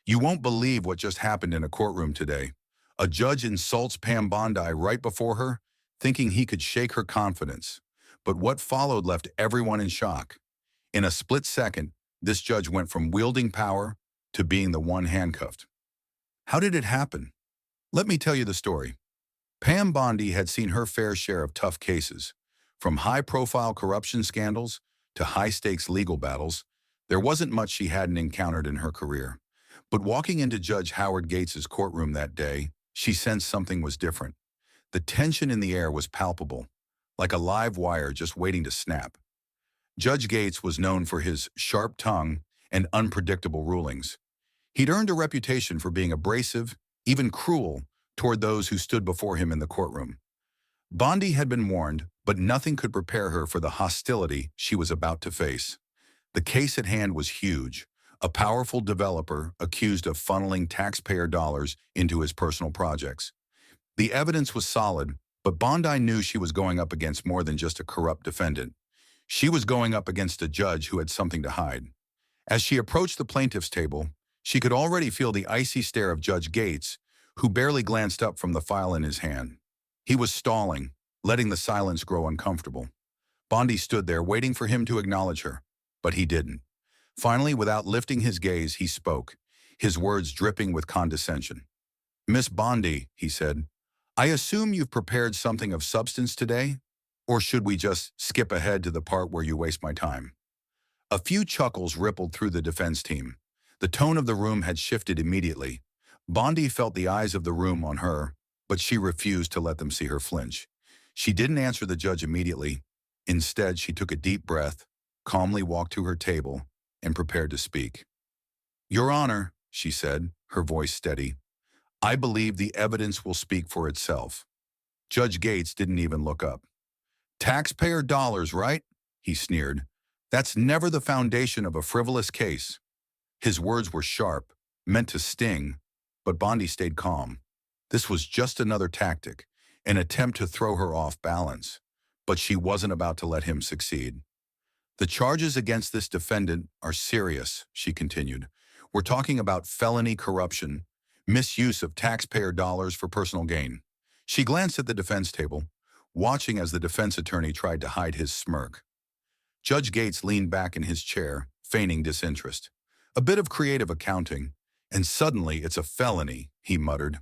You won't believe what just happened in a courtroom today. A judge insults Pam Bondi right before her, thinking he could shake her confidence. But what followed left everyone in shock. In a split second, this judge went from wielding power to being the one handcuffed. How did it happen? Let me tell you the story. Pam Bondi had seen her fair share of tough cases. From high-profile corruption scandals to high-stakes legal battles, there wasn't much she hadn't encountered in her career. But walking into Judge Howard Gates's courtroom that day, she sensed something was different. The tension in the air was palpable, like a live wire just waiting to snap. Judge Gates was known for his sharp tongue and unpredictable rulings. He'd earned a reputation for being abrasive, even cruel, toward those who stood before him in the courtroom. Bondi had been warned, but nothing could prepare her for the hostility she was about to face. The case at hand was huge. A powerful developer accused of funneling taxpayer dollars into his personal projects. The evidence was solid, but Bondi knew she was going up against more than just a corrupt defendant. She was going up against a judge who had something to hide. As she approached the plaintiff's table, she could already feel the icy stare of Judge Gates, who barely glanced up from the file in his hand. He was stalling, letting the silence grow uncomfortable. Bondi stood there waiting for him to acknowledge her, but he didn't. Finally, without lifting his gaze, he spoke, his words dripping with condescension. "Miss Bondi," he said, "I assume you've prepared something of substance today? Or should we just skip ahead to the part where you waste my time?" A few chuckles rippled through the defense team. The tone of the room had shifted immediately. Bondi felt the eyes of the room on her, but she refused to let them see her flinch. She didn't answer the judge immediately. Instead, she took a deep breath, calmly walked to her table, and prepared to speak. "Your Honor," she said, her voice steady, "I believe the evidence will speak for itself." Judge Gates didn't even look up. "Taxpayer dollars, right?" he sneered. "That's never the foundation of a frivolous case." His words were sharp, meant to sting, but Bondi stayed calm. This was just another tactic, an attempt to throw her off balance. But she wasn't about to let him succeed. "The charges against this defendant are serious," she continued. "We're talking about felony corruption, misuse of taxpayer dollars for personal gain." She glanced at the defense table, watching as the defense attorney tried to hide his smirk. Judge Gates leaned back in his chair, feigning disinterest. "A bit of creative accounting, and suddenly it's a felony," he muttered.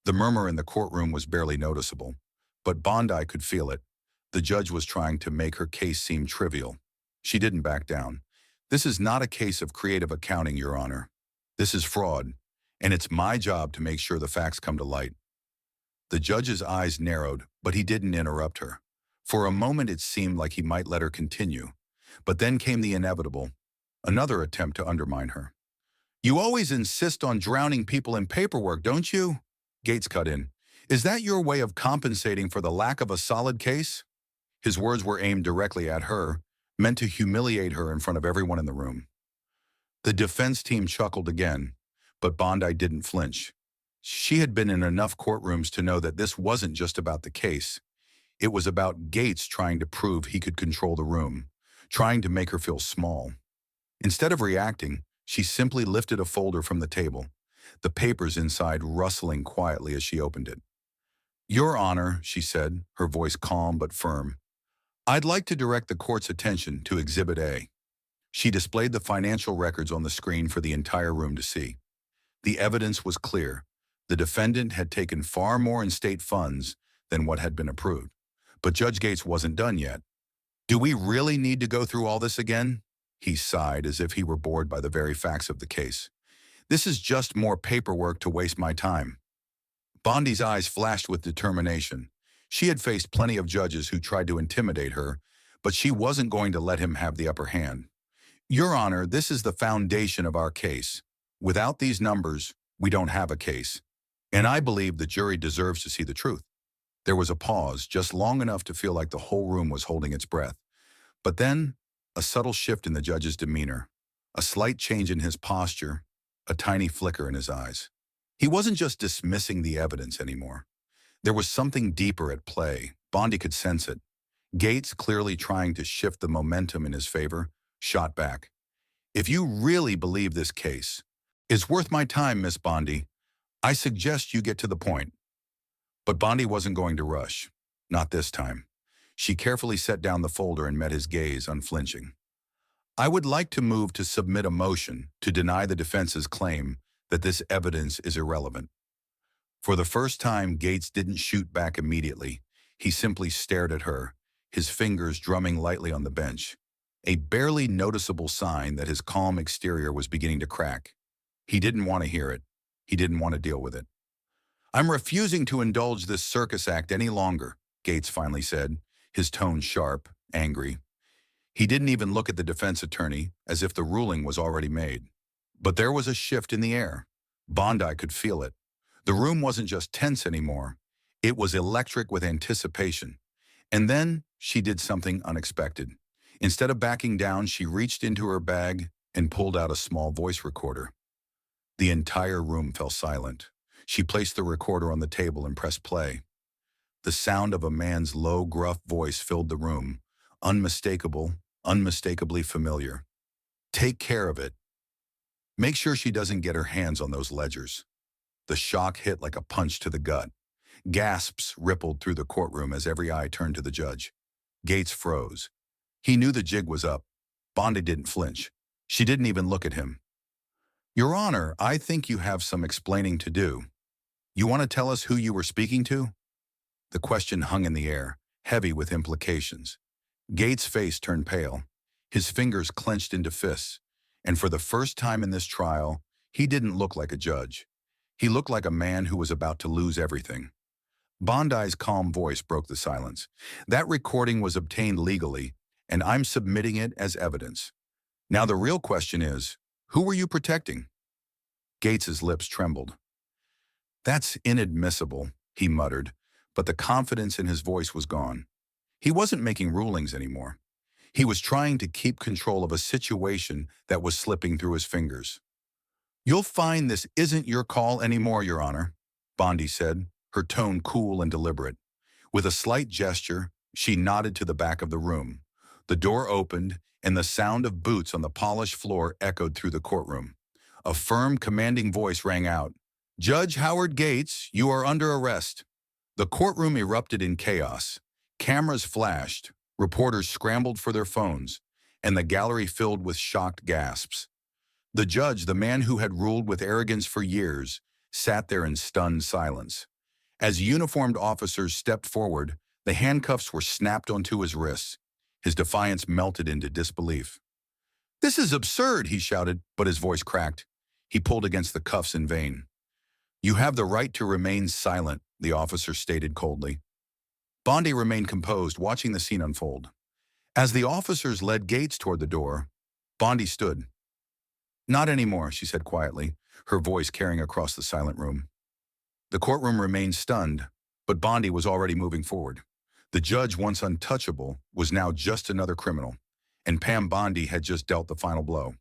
The murmur in the courtroom was barely noticeable, but Bondi could feel it. The judge was trying to make her case seem trivial. She didn't back down. "This is not a case of creative accounting, Your Honor. This is fraud, and it's my job to make sure the facts come to light." The judge's eyes narrowed, but he didn't interrupt her. For a moment it seemed like he might let her continue. But then came the inevitable, another attempt to undermine her. "You always insist on drowning people in paperwork, don't you?" Gates cut in. "Is that your way of compensating for the lack of a solid case?" His words were aimed directly at her, meant to humiliate her in front of everyone in the room. The defense team chuckled again, but Bondi didn't flinch. She had been in enough courtrooms to know that this wasn't just about the case. It was about Gates trying to prove he could control the room, trying to make her feel small. Instead of reacting, she simply lifted a folder from the table, the papers inside rustling quietly as she opened it. "Your Honor," she said, her voice calm but firm, "I'd like to direct the court's attention to Exhibit A." She displayed the financial records on the screen for the entire room to see. The evidence was clear. The defendant had taken far more in state funds than what had been approved. But Judge Gates wasn't done yet. "Do we really need to go through all this again?" He sighed as if he were bored by the very facts of the case. "This is just more paperwork to waste my time." Bondi's eyes flashed with determination. She had faced plenty of judges who tried to intimidate her, but she wasn't going to let him have the upper hand. "Your Honor, this is the foundation of our case. Without these numbers, we don't have a case. And I believe the jury deserves to see the truth." There was a pause, just long enough to feel like the whole room was holding its breath. But then, a subtle shift in the judge's demeanor, a slight change in his posture, a tiny flicker in his eyes. He wasn't just dismissing the evidence anymore. There was something deeper at play. Bondi could sense it. Gates, clearly trying to shift the momentum in his favor, shot back. "If you really believe this case, "It's worth my time, Miss Bondi. I suggest you get to the point." But Bondi wasn't going to rush. Not this time. She carefully set down the folder and met his gaze, unflinching. "I would like to move to submit a motion to deny the defense's claim that this evidence is irrelevant." For the first time, Gates didn't shoot back immediately. He simply stared at her, his fingers drumming lightly on the bench, a barely noticeable sign that his calm exterior was beginning to crack. He didn't want to hear it. He didn't want to deal with it. "I'm refusing to indulge this circus act any longer," Gates finally said, his tone sharp, angry. He didn't even look at the defense attorney, as if the ruling was already made. But there was a shift in the air. Bondi could feel it. The room wasn't just tense anymore. It was electric with anticipation. And then she did something unexpected. Instead of backing down, she reached into her bag and pulled out a small voice recorder. The entire room fell silent. She placed the recorder on the table and pressed play. The sound of a man's low, gruff voice filled the room, unmistakable, unmistakably familiar. "Take care of it. Make sure she doesn't get her hands on those ledgers." The shock hit like a punch to the gut. Gasps rippled through the courtroom as every eye turned to the judge. Gates froze. He knew the jig was up. Bondi didn't flinch. She didn't even look at him. "Your Honor, I think you have some explaining to do. You want to tell us who you were speaking to?" The question hung in the air, heavy with implications. Gates' face turned pale. His fingers clenched into fists. And for the first time in this trial, he didn't look like a judge. He looked like a man who was about to lose everything. Bondi's calm voice broke the silence. "That recording was obtained legally, and I'm submitting it as evidence. Now the real question is, who were you protecting?" Gates's lips trembled. "That's inadmissible," he muttered, but the confidence in his voice was gone. He wasn't making rulings anymore. He was trying to keep control of a situation that was slipping through his fingers. "You'll find this isn't your call anymore, Your Honor," Bondi said, her tone cool and deliberate. With a slight gesture, she nodded to the back of the room. The door opened, and the sound of boots on the polished floor echoed through the courtroom. A firm, commanding voice rang out, "Judge Howard Gates, you are under arrest." The courtroom erupted in chaos. Cameras flashed, reporters scrambled for their phones, and the gallery filled with shocked gasps. The judge, the man who had ruled with arrogance for years, sat there in stunned silence. As uniformed officers stepped forward, the handcuffs were snapped onto his wrists. His defiance melted into disbelief. "This is absurd," he shouted, but his voice cracked. He pulled against the cuffs in vain. "You have the right to remain silent," the officer stated coldly. Bondi remained composed, watching the scene unfold. As the officers led Gates toward the door, Bondi stood. "Not anymore," she said quietly, her voice carrying across the silent room. The courtroom remained stunned, but Bondi was already moving forward. The judge, once untouchable, was now just another criminal, and Pam Bondi had just dealt the final blow.